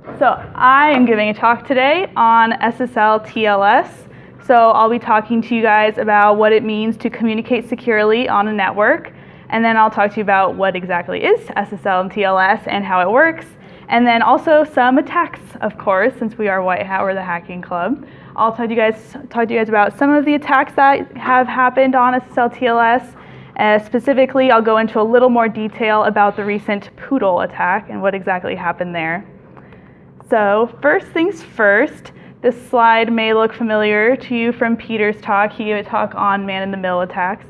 So I am giving a talk today on SSL TLS. So I'll be talking to you guys about what it means to communicate securely on a network, and then I'll talk to you about what exactly is SSL and TLS and how it works, and then also some attacks, of course, since we are White Hat, we're the hacking club. I'll talk to you guys about some of the attacks that have happened on SSL TLS. Specifically, I'll go into a little more detail about the recent POODLE attack and what exactly happened there. So first things first, this slide may look familiar to you from Peter's talk. He gave a talk on man-in-the-middle attacks.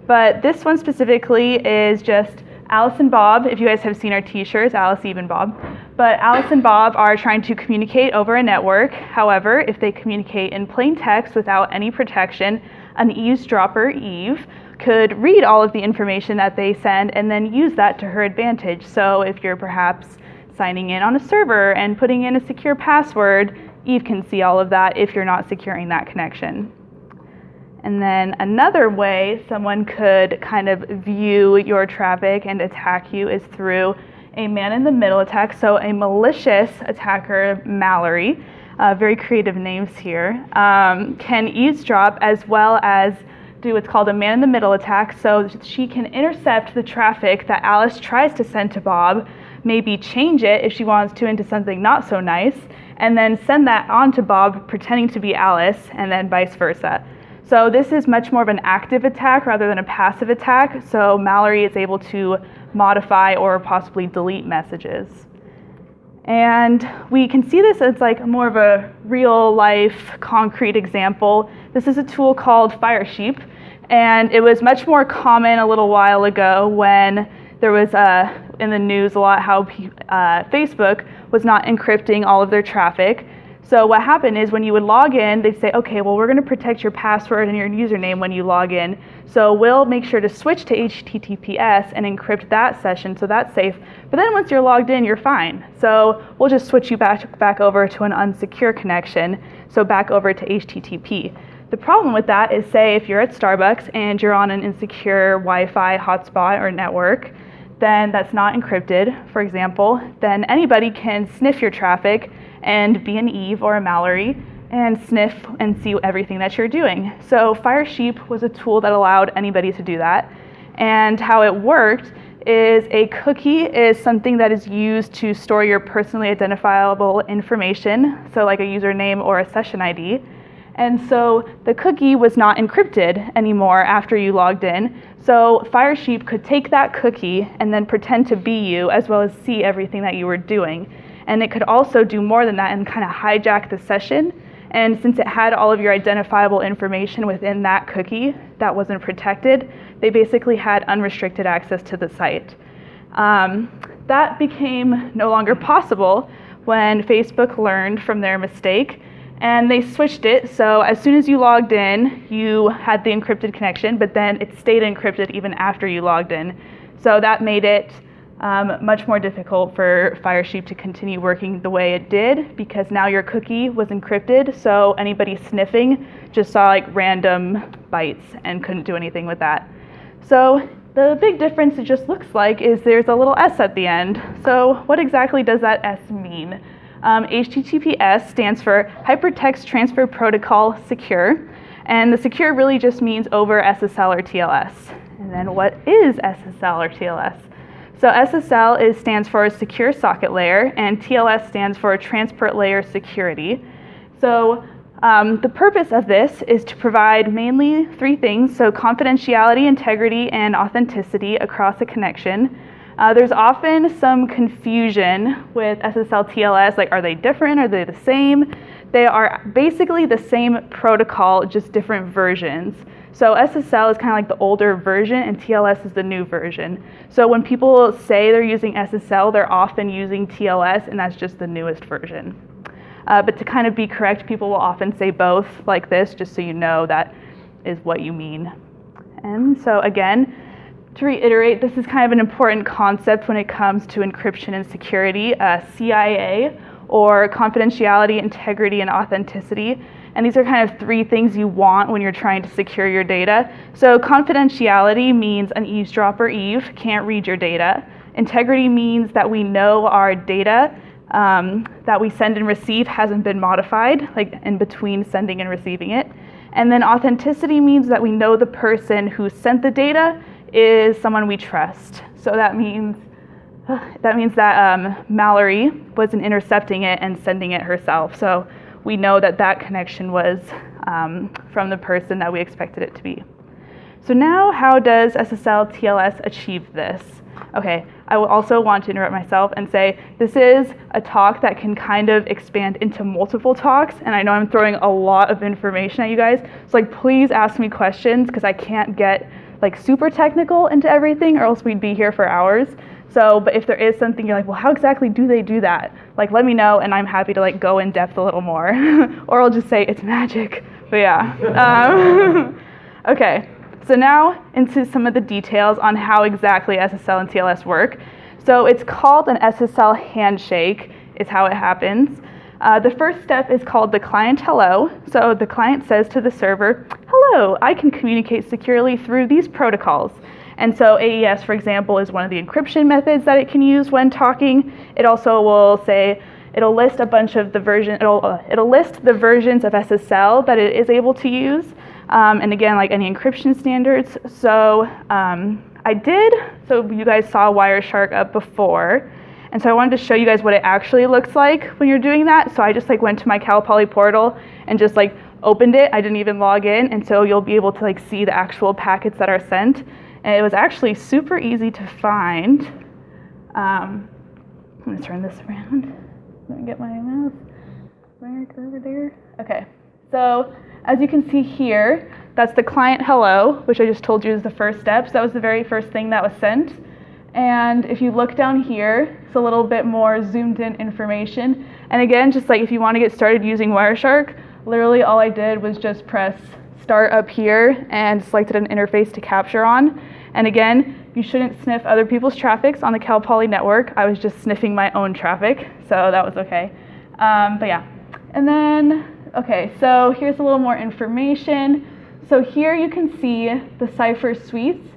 But this one specifically is just Alice and Bob. If you guys have seen our t-shirts, Alice, Eve, and Bob. But Alice and Bob are trying to communicate over a network. However, if they communicate in plain text without any protection, an eavesdropper, Eve, could read all of the information that they send and then use that to her advantage. So if you're perhaps signing in on a server and putting in a secure password, Eve can see all of that if you're not securing that connection. And then another way someone could kind of view your traffic and attack you is through a man-in-the-middle attack. So a malicious attacker, Mallory, very creative names here, can eavesdrop as well as do what's called a man-in-the-middle attack. So she can intercept the traffic that Alice tries to send to Bob, maybe change it if she wants to into something not so nice, and then send that on to Bob pretending to be Alice, and then vice versa. So this is much more of an active attack rather than a passive attack, so Mallory is able to modify or possibly delete messages. And we can see this as like more of a real life concrete example. This is a tool called Firesheep, and it was much more common a little while ago when there was in the news a lot how Facebook was not encrypting all of their traffic. So what happened is when you would log in, they'd say, okay, well, we're going to protect your password and your username when you log in. So we'll make sure to switch to HTTPS and encrypt that session, so that's safe. But then once you're logged in, you're fine. So we'll just switch you back over to an unsecure connection, so back over to HTTP. The problem with that is, say, if you're at Starbucks and you're on an insecure Wi-Fi hotspot or network, then that's not encrypted, for example, then anybody can sniff your traffic and be an Eve or a Mallory and sniff and see everything that you're doing. So Firesheep was a tool that allowed anybody to do that. And how it worked is a cookie is something that is used to store your personally identifiable information, so like a username or a session ID. And so the cookie was not encrypted anymore after you logged in. So Firesheep could take that cookie and then pretend to be you as well as see everything that you were doing. And it could also do more than that and kind of hijack the session. And since it had all of your identifiable information within that cookie that wasn't protected, they basically had unrestricted access to the site. That became no longer possible when Facebook learned from their mistake, and they switched it. So as soon as you logged in, you had the encrypted connection, but then it stayed encrypted even after you logged in. So that made it much more difficult for Firesheep to continue working the way it did, because now your cookie was encrypted, so anybody sniffing just saw like random bytes and couldn't do anything with that. So the big difference it just looks like is there's a little S at the end. So what exactly does that S mean? HTTPS stands for Hypertext Transfer Protocol Secure, and the secure really just means over SSL or TLS. And then what is SSL or TLS? So SSL stands for Secure Socket Layer, and TLS stands for Transport Layer Security. So the purpose of this is to provide mainly three things, so confidentiality, integrity, and authenticity across a connection. There's often some confusion with SSL TLS, like are they different, are they the same? They are basically the same protocol, just different versions. So SSL is kind of like the older version and TLS is the new version. So when people say they're using SSL, they're often using TLS, and that's just the newest version. But to kind of be correct, people will often say both like this, just so you know that is what you mean. And so again, to reiterate, this is kind of an important concept when it comes to encryption and security, CIA, or confidentiality, integrity, and authenticity. And these are kind of three things you want when you're trying to secure your data. So confidentiality means an eavesdropper, Eve, can't read your data. Integrity means that we know our data that we send and receive hasn't been modified, like in between sending and receiving it. And then authenticity means that we know the person who sent the data is someone we trust. So that means that Mallory wasn't intercepting it and sending it herself. So we know that that connection was from the person that we expected it to be. So now, how does SSL TLS achieve this? Okay, I will also want to interrupt myself and say this is a talk that can kind of expand into multiple talks, and I know I'm throwing a lot of information at you guys, so like please ask me questions because I can't get like super technical into everything or else we'd be here for hours. So, but if there is something you're like, well, how exactly do they do that? Like, let me know, and I'm happy to like go in depth a little more, or I'll just say it's magic. But yeah. Okay. So now into some of the details on how exactly SSL and TLS work. So it's called an SSL handshake is how it happens. The first step is called the ClientHello. So the client says to the server, hello, I can communicate securely through these protocols. And so AES, for example, is one of the encryption methods that it can use when talking. It also will say, it'll list a bunch of the it'll list the versions of SSL that it is able to use. And again, like any encryption standards. So so you guys saw Wireshark up before. And so I wanted to show you guys what it actually looks like when you're doing that. So I just like went to my Cal Poly portal and just like opened it. I didn't even log in. And so you'll be able to like see the actual packets that are sent. And it was actually super easy to find. I'm gonna turn this around. Let me get my mouse back over there. Okay, so as you can see here, that's the ClientHello, which I just told you is the first step. So that was the very first thing that was sent. And if you look down here, it's a little bit more zoomed in information. And again, just like if you want to get started using Wireshark, literally all I did was just press start up here and selected an interface to capture on. And again, you shouldn't sniff other people's traffics on the Cal Poly network. I was just sniffing my own traffic, so that was okay. But yeah, and then, okay, so here's a little more information. So here you can see the cipher suites.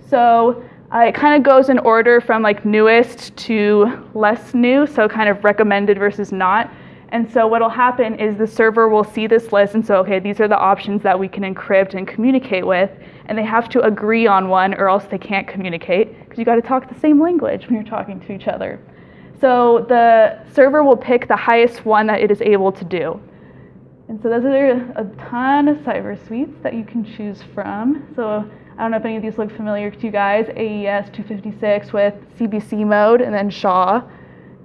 So it kind of goes in order from like newest to less new, so kind of recommended versus not. And so what'll happen is the server will see this list and so, okay, these are the options that we can encrypt and communicate with, and they have to agree on one or else they can't communicate because you got to talk the same language when you're talking to each other. So the server will pick the highest one that it is able to do. And so those are a ton of cipher suites that you can choose from. So I don't know if any of these look familiar to you guys. AES 256 with CBC mode and then SHA.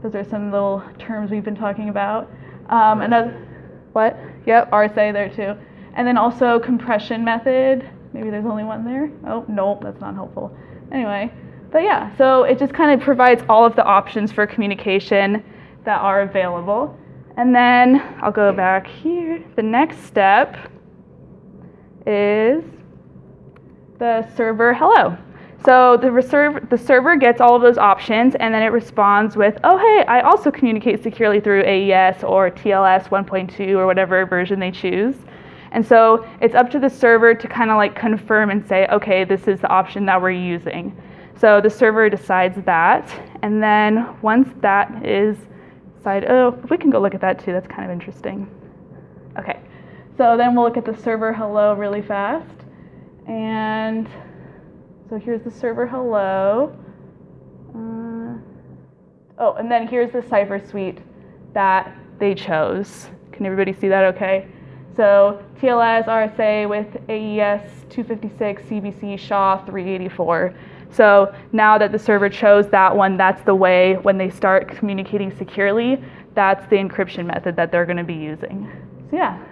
Those are some little terms we've been talking about. What? Yep, RSA there too. And then also compression method. Maybe there's only one there. Oh, nope, that's not helpful. Anyway, but yeah, so it just kind of provides all of the options for communication that are available. And then I'll go back here. The next step is the ServerHello. So the server gets all of those options and then it responds with, oh hey, I also communicate securely through AES or TLS 1.2 or whatever version they choose. And so it's up to the server to kind of like confirm and say, okay, this is the option that we're using. So the server decides that, and then once that is decided, oh, we can go look at that too, that's kind of interesting. Okay, so then we'll look at the ServerHello really fast. And so here's the ServerHello. Oh, and then here's the cipher suite that they chose. Can everybody see that okay? So TLS, RSA with AES 256, CBC, SHA 384. So now that the server chose that one, that's the way when they start communicating securely, that's the encryption method that they're going to be using. So yeah,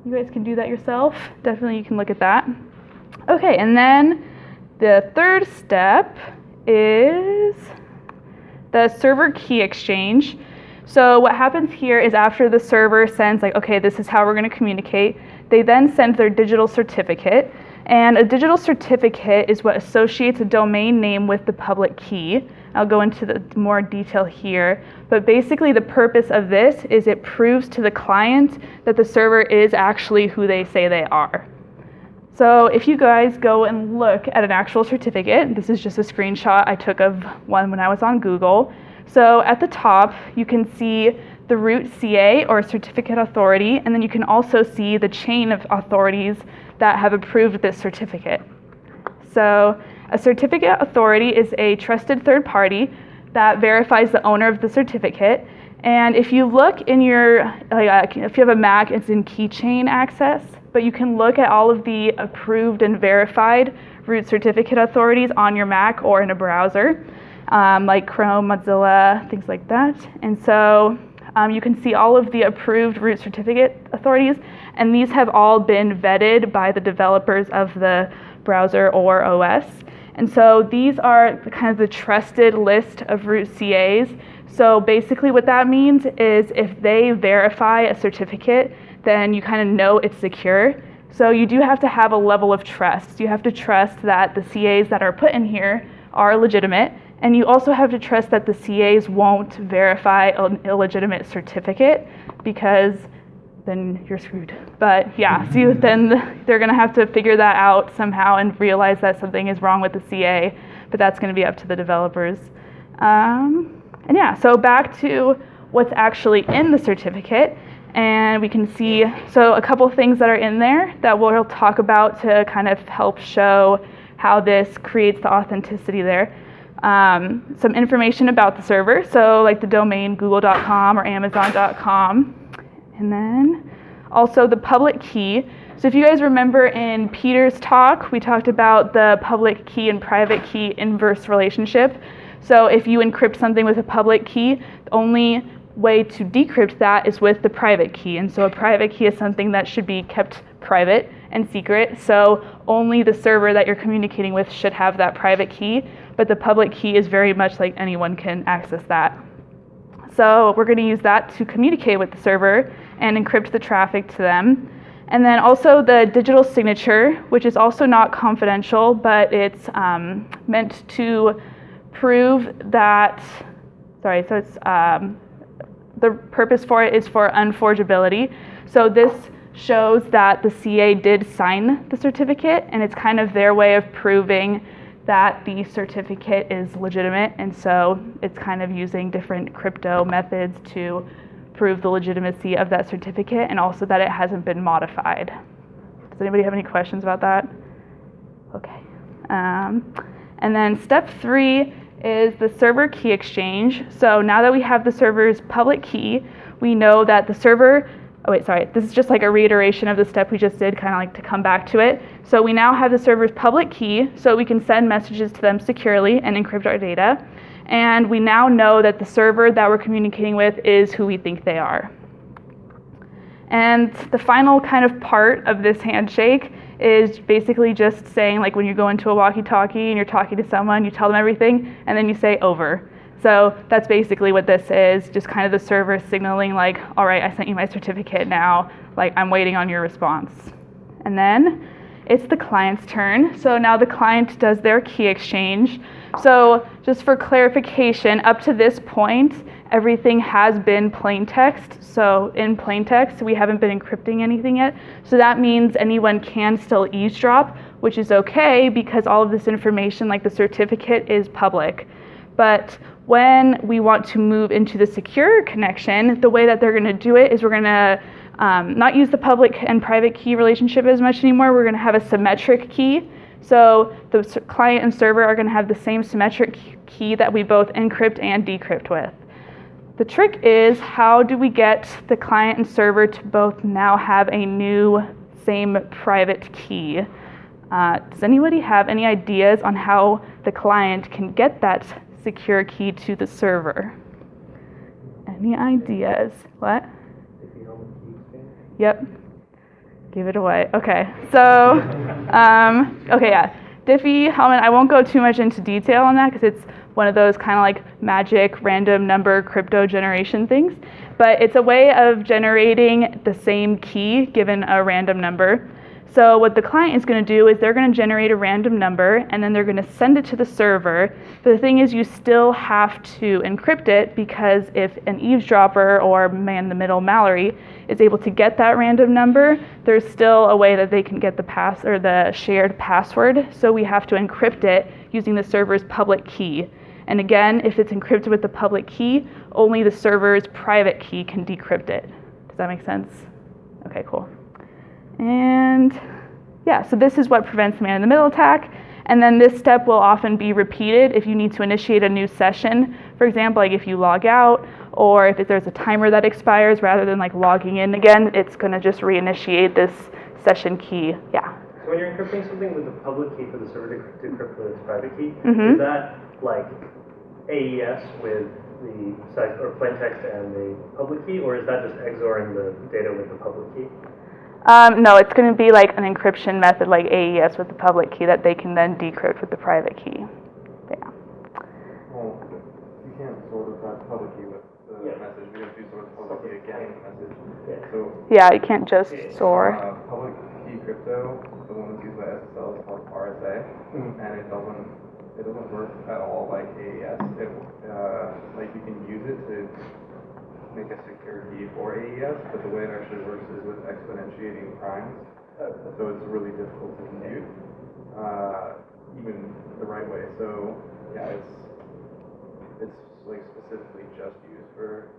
you guys can do that yourself. Definitely you can look at that. Okay, and then the third step is the ServerkeyExchange. So what happens here is after the server sends like, okay, this is how we're going to communicate, they then send their digital certificate. And a digital certificate is what associates a domain name with the public key. I'll go into the more detail here. But basically the purpose of this is it proves to the client that the server is actually who they say they are. So if you guys go and look at an actual certificate, this is just a screenshot I took of one when I was on Google. So at the top, you can see the root CA or certificate authority, and then you can also see the chain of authorities that have approved this certificate. So a certificate authority is a trusted third party that verifies the owner of the certificate. And if you look in your, if you have a Mac, it's in keychain access, but you can look at all of the approved and verified root certificate authorities on your Mac or in a browser, like Chrome, Mozilla, things like that. And so you can see all of the approved root certificate authorities, and these have all been vetted by the developers of the browser or OS. And so these are kind of the trusted list of root CAs. So basically what that means is if they verify a certificate, then you kind of know it's secure. So you do have to have a level of trust. You have to trust that the CAs that are put in here are legitimate, and you also have to trust that the CAs won't verify an illegitimate certificate, because then you're screwed. But yeah, so then they're gonna have to figure that out somehow and realize that something is wrong with the CA, but that's gonna be up to the developers. And yeah, so back to what's actually in the certificate, and we can see, so a couple things that are in there that we'll talk about to kind of help show how this creates the authenticity there. Some information about the server, so like the domain google.com or amazon.com. And then also the public key. So if you guys remember in Peter's talk, we talked about the public key and private key inverse relationship. So if you encrypt something with a public key, the only way to decrypt that is with the private key. And so a private key is something that should be kept private and secret. So only the server that you're communicating with should have that private key, but the public key is very much like anyone can access that. So we're going to use that to communicate with the server and encrypt the traffic to them. And then also the digital signature, which is also not confidential, but it's meant to prove that, so it's, the purpose for it is for unforgeability. So this shows that the CA did sign the certificate, and it's kind of their way of proving that the certificate is legitimate, and so it's kind of using different crypto methods to prove the legitimacy of that certificate and also that it hasn't been modified. Does anybody have any questions about that? Okay. And then step 3 is the server key exchange. So now that we have the server's public key, we know that the server, this is just like a reiteration of the step we just did, kind of like to come back to it. So we now have the server's public key, so we can send messages to them securely and encrypt our data. And we now know that the server that we're communicating with is who we think they are. And the final kind of part of this handshake is basically just saying, like when you go into a walkie-talkie and you're talking to someone, you tell them everything, and then you say over. So that's basically what this is, just kind of the server signaling like, all right, I sent you my certificate now, like I'm waiting on your response. And then it's the client's turn. So now the client does their key exchange. So just for clarification, up to this point, everything has been plain text. So in plain text, we haven't been encrypting anything yet. So that means anyone can still eavesdrop, which is okay because all of this information, like the certificate, is public. But when we want to move into the secure connection, the way that they're going to do it is we're going to not use the public and private key relationship as much anymore. We're going to have a symmetric key. So the client and server are going to have the same symmetric key that we both encrypt and decrypt with. The trick is, how do we get the client and server to both now have a new same private key? Does anybody have any ideas on how the client can get that secure key to the server? Any ideas? What? Yep. Give it away. Okay. So, Diffie-Hellman, I won't go too much into detail on that because it's one of those kind of like magic random number crypto generation things. But it's a way of generating the same key given a random number. So what the client is going to do is they're going to generate a random number and then they're going to send it to the server. But the thing is, you still have to encrypt it, because if an eavesdropper or man-in-the-middle Mallory is able to get that random number, there's still a way that they can get the shared password. So we have to encrypt it using the server's public key. And again, if it's encrypted with the public key, only the server's private key can decrypt it. Does that make sense? Okay, cool. And yeah, so this is what prevents the man-in-the-middle attack. And then this step will often be repeated if you need to initiate a new session. For example, like if you log out, or if there's a timer that expires, rather than like logging in again, it's going to just reinitiate this session key. Yeah. So when you're encrypting something with the public key for the server to decrypt with its private key, is that like AES with the plaintext and the public key, or is that just XORing the data with the public key? No, it's going to be like an encryption method like AES with the public key that they can then decrypt with the private key. Yeah. Well, you can't sort of that public key with the message. You have to sort of public key again with the message. Yeah. So yeah, you can't just store. Public key crypto, the one that's used by SSL is called RSA, and it doesn't work at all like AES. Like you can use it to make a secure key for AES, but the way it actually works is with exponentiating primes. So it's really difficult to compute, even the right way. So yeah, it's like specifically just used for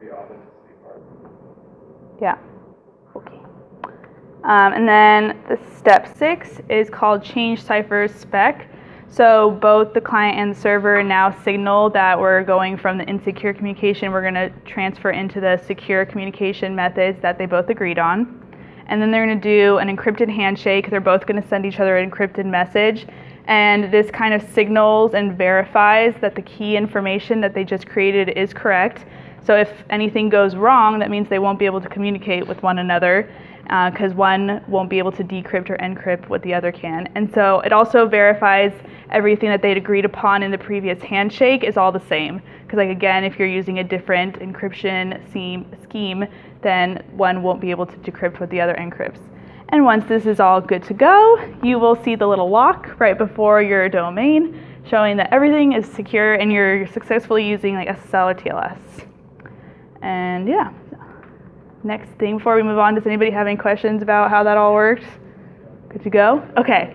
the authenticity part. Yeah. Okay. And then the step 6 is called change cipher spec. So both the client and the server now signal that we're going from the insecure communication, we're going to transfer into the secure communication methods that they both agreed on. And then they're going to do an encrypted handshake. They're both going to send each other an encrypted message. And this kind of signals and verifies that the key information that they just created is correct. So if anything goes wrong, that means they won't be able to communicate with one another, because one won't be able to decrypt or encrypt what the other can. And so it also verifies everything that they'd agreed upon in the previous handshake is all the same. Because like again, if you're using a different encryption scheme, then one won't be able to decrypt what the other encrypts. And once this is all good to go, you will see the little lock right before your domain showing that everything is secure and you're successfully using like SSL or TLS. And yeah. Next thing before we move on, does anybody have any questions about how that all works? Good to go? Okay.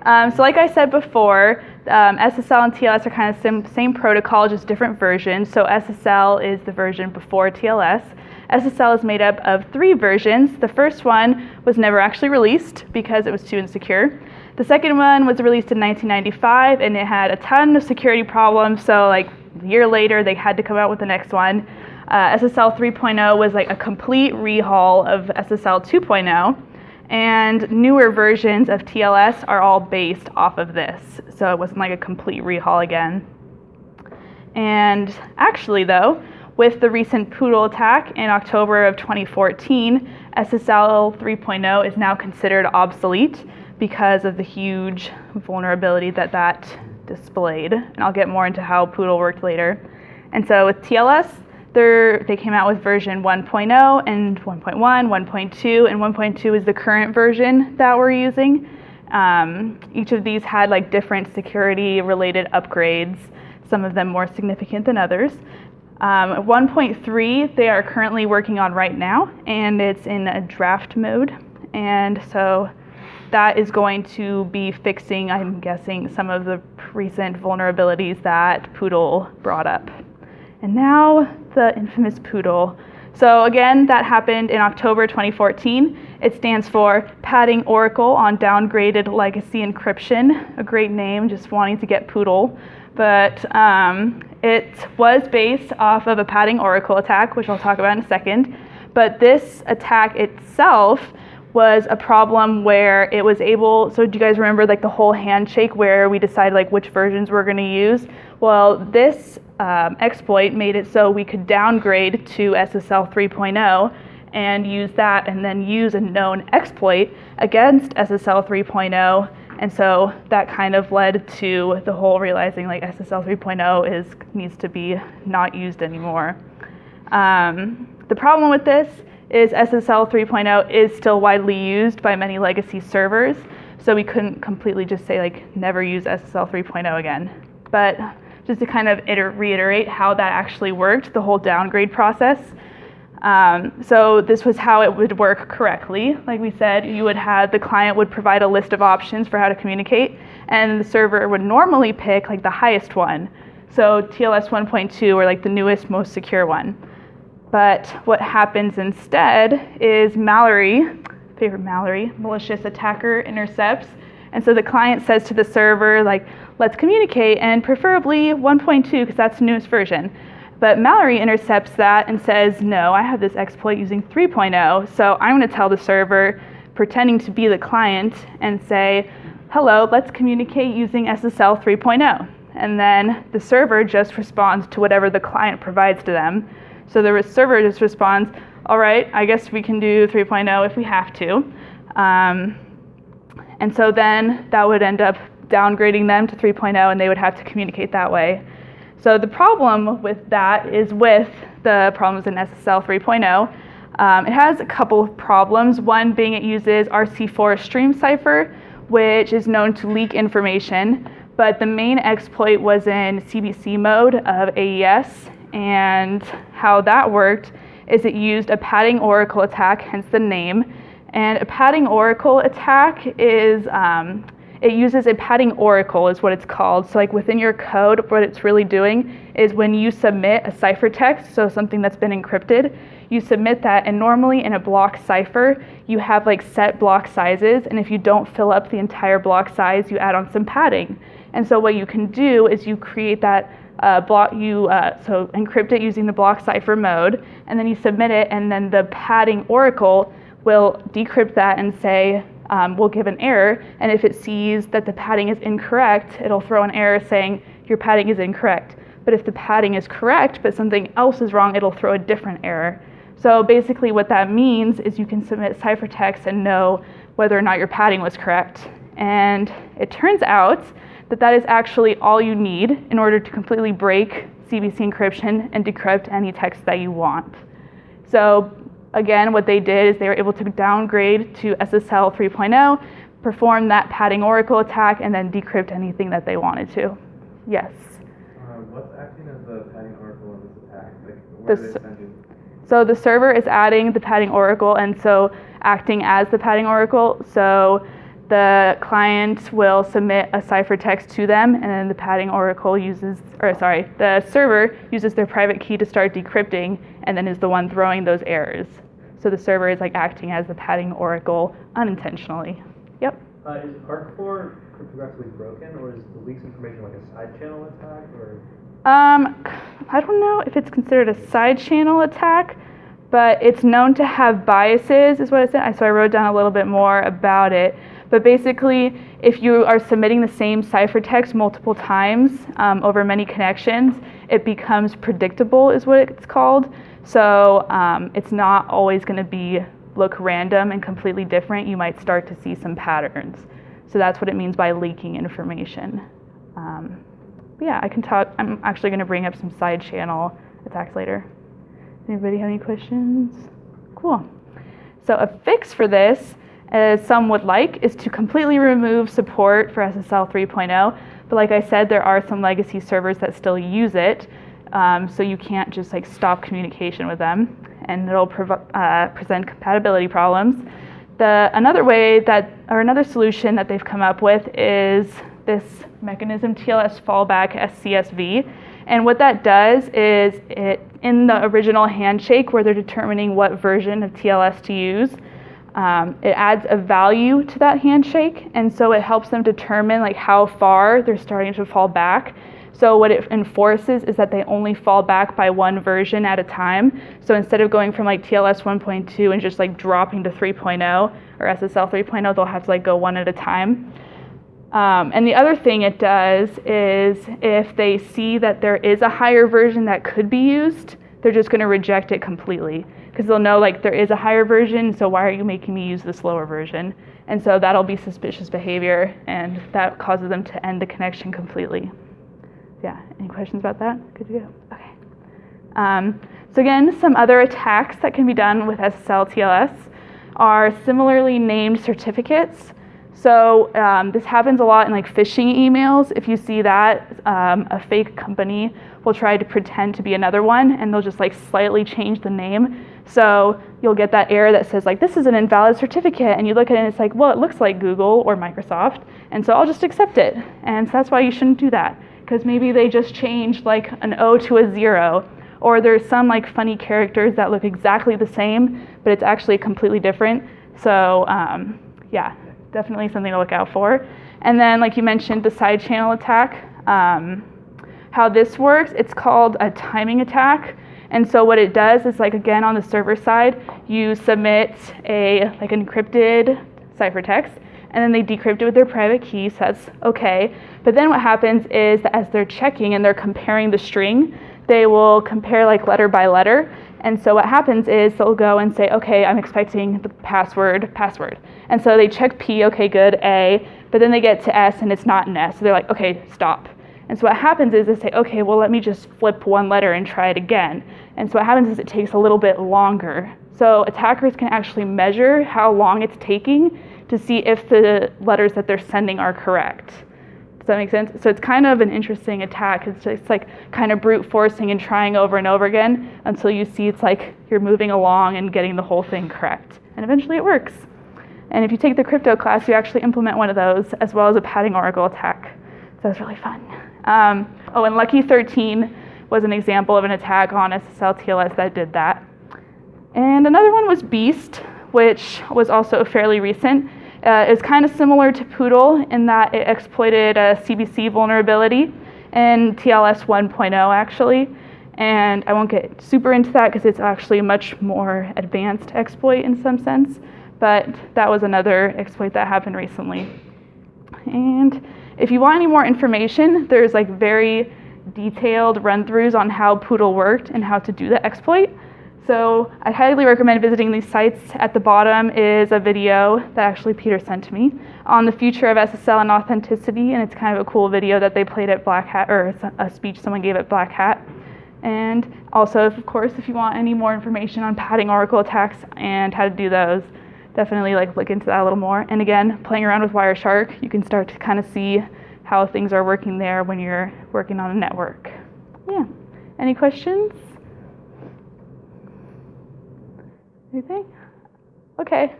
So like I said before, SSL and TLS are kind of same protocol, just different versions. So SSL is the version before TLS. SSL is made up of 3 versions. The first one was never actually released because it was too insecure. The second one was released in 1995 and it had a ton of security problems. So like a year later, they had to come out with the next one. SSL 3.0 was like a complete rehaul of SSL 2.0, and newer versions of TLS are all based off of this, so it wasn't like a complete rehaul again. And actually though, with the recent POODLE attack in October of 2014, SSL 3.0 is now considered obsolete because of the huge vulnerability that displayed, and I'll get more into how POODLE worked later. And so with TLS, they came out with version 1.0 and 1.1, 1.2, and 1.2 is the current version that we're using. Each of these had like different security-related upgrades, some of them more significant than others. 1.3 they are currently working on right now, and it's in a draft mode. And so that is going to be fixing, I'm guessing, some of the recent vulnerabilities that POODLE brought up. And now the infamous POODLE. So again, that happened in October 2014. It stands for Padding Oracle on Downgraded Legacy Encryption. A great name, just wanting to get POODLE. But it was based off of a padding Oracle attack, which I'll talk about in a second. But this attack itself was a problem where it was able, so do you guys remember like the whole handshake where we decided like which versions we're going to use? Well, this exploit made it so we could downgrade to SSL 3.0 and use that, and then use a known exploit against SSL 3.0. And so that kind of led to the whole realizing like SSL 3.0 needs to be not used anymore. The problem with this is SSL 3.0 is still widely used by many legacy servers, so we couldn't completely just say like never use SSL 3.0 again. But just to kind of reiterate how that actually worked, the whole downgrade process. So this was how it would work correctly. Like we said, the client would provide a list of options for how to communicate, and the server would normally pick like the highest one. So TLS 1.2 or like the newest, most secure one. But what happens instead is malicious attacker intercepts. And so the client says to the server, like, let's communicate, and preferably 1.2 because that's the newest version. But Mallory intercepts that and says, no, I have this exploit using 3.0, so I'm going to tell the server, pretending to be the client, and say, hello, let's communicate using SSL 3.0. And then the server just responds to whatever the client provides to them. So the server just responds, all right, I guess we can do 3.0 if we have to. And so then that would end up downgrading them to 3.0, and they would have to communicate that way. So the problem with that is with the problems in SSL 3.0, it has a couple of problems. One being it uses RC4 stream cipher, which is known to leak information, but the main exploit was in CBC mode of AES, and how that worked is it used a padding oracle attack, hence the name. And a padding oracle attack is, it uses a padding oracle is what it's called. So like within your code, what it's really doing is when you submit a ciphertext, so something that's been encrypted, you submit that, and normally in a block cipher, you have like set block sizes, and if you don't fill up the entire block size, you add on some padding. And so what you can do is you create that so encrypt it using the block cipher mode, and then you submit it, and then the padding oracle will decrypt that and say, we'll give an error, and if it sees that the padding is incorrect, it'll throw an error saying your padding is incorrect. But if the padding is correct but something else is wrong, it'll throw a different error. So basically what that means is you can submit ciphertext and know whether or not your padding was correct. And it turns out that that is actually all you need in order to completely break CBC encryption and decrypt any text that you want. So again, what they did is they were able to downgrade to SSL 3.0, perform that padding oracle attack, and then decrypt anything that they wanted to. Yes? What's acting as the padding oracle in this attack? Like, what are they sending? So the server is adding the padding oracle, and so acting as the padding oracle. So the client will submit a ciphertext to them, and then the padding oracle the server uses their private key to start decrypting, and then is the one throwing those errors. So the server is like acting as the padding oracle unintentionally. Yep. Is ARC4 cryptographically broken, or is the leaks information like a side channel attack, or? I don't know if it's considered a side channel attack, but it's known to have biases, is what it said. So I wrote down a little bit more about it. But basically, if you are submitting the same ciphertext multiple times over many connections, it becomes predictable, is what it's called. So it's not always going to look random and completely different. You might start to see some patterns. So that's what it means by leaking information. Yeah, I can talk. I'm actually going to bring up some side channel attacks later. Anybody have any questions? Cool. So a fix for this, as some would like, is to completely remove support for SSL 3.0. But like I said, there are some legacy servers that still use it, so you can't just like stop communication with them, and it'll present compatibility problems. Another solution that they've come up with is this mechanism TLS fallback SCSV. And what that does is in the original Handshake, where they're determining what version of TLS to use, it adds a value to that handshake, and so it helps them determine like how far they're starting to fall back. So what it enforces is that they only fall back by one version at a time. So instead of going from like TLS 1.2 and just like dropping to 3.0 or SSL 3.0, they'll have to like go one at a time. And the other thing it does is if they see that there is a higher version that could be used, they're just going to reject it completely, because they'll know like there is a higher version, so why are you making me use this lower version? And so that'll be suspicious behavior, and that causes them to end the connection completely. Yeah, any questions about that? Good to go. Okay. So again, some other attacks that can be done with SSL TLS are similarly named certificates. So this happens a lot in like phishing emails. If you see that, a fake company will try to pretend to be another one, and they'll just like slightly change the name. So you'll get that error that says like, this is an invalid certificate, and you look at it and it's like, well, it looks like Google or Microsoft, and so I'll just accept it. And so that's why you shouldn't do that, because maybe they just changed like an O to a 0, or there's some like funny characters that look exactly the same, but it's actually completely different. So yeah, definitely something to look out for. And then, like you mentioned, the side channel attack. How this works, it's called a timing attack. And so what it does is, like, again, on the server side, you submit a like encrypted ciphertext, and then they decrypt it with their private key, so that's okay. But then what happens is that as they're checking and they're comparing the string, they will compare like letter by letter. And so what happens is they'll go and say, okay, I'm expecting the password. And so they check P, okay, good, A, but then they get to S and it's not an S. So they're like, okay, stop. And so what happens is they say, okay, well, let me just flip one letter and try it again. And so what happens is it takes a little bit longer. So attackers can actually measure how long it's taking to see if the letters that they're sending are correct. Does that make sense? So it's kind of an interesting attack. It's like kind of brute forcing and trying over and over again until you see it's like you're moving along and getting the whole thing correct. And eventually it works. And if you take the crypto class, you actually implement one of those, as well as a padding oracle attack. So that's really fun. And Lucky 13 was an example of an attack on SSL TLS that did that. And another one was Beast, which was also fairly recent. It's kind of similar to POODLE in that it exploited a CBC vulnerability in TLS 1.0 actually. And I won't get super into that because it's actually a much more advanced exploit in some sense. But that was another exploit that happened recently. And if you want any more information, there's like very detailed run-throughs on how POODLE worked and how to do the exploit. So I highly recommend visiting these sites. At the bottom is a video that actually Peter sent to me on the future of SSL and authenticity, and it's kind of a cool video that they played at Black Hat, or a speech someone gave at Black Hat. And also, of course, if you want any more information on padding oracle attacks and how to do those, definitely like look into that a little more. And again, playing around with Wireshark, you can start to kind of see how things are working there when you're working on a network. Yeah. Any questions? Anything? Okay.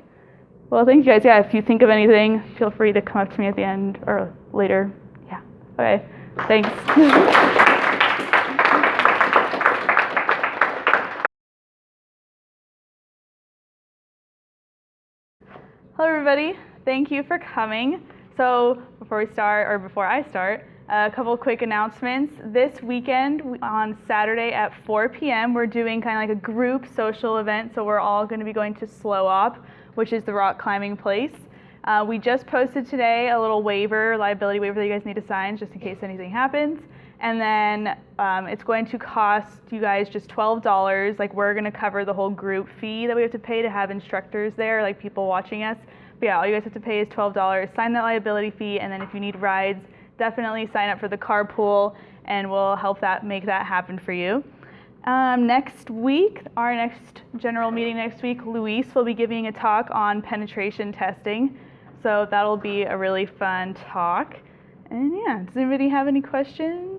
Well, thank you guys. Yeah, if you think of anything, feel free to come up to me at the end or later. Yeah. Okay. Thanks. Hello, everybody. Thank you for coming. So before I start, a couple of quick announcements. This weekend on Saturday at 4 p.m., we're doing kind of like a group social event. So we're all going to be going to Slow Op, which is the rock climbing place. We just posted today a little liability waiver that you guys need to sign just in case anything happens. And then it's going to cost you guys just $12. Like, we're going to cover the whole group fee that we have to pay to have instructors there, like people watching us. But yeah, all you guys have to pay is $12. Sign that liability fee, and then if you need rides, definitely sign up for the carpool, and we'll help make that happen for you. Next week, our next general meeting next week, Luis will be giving a talk on penetration testing. So that'll be a really fun talk. And yeah, does anybody have any questions?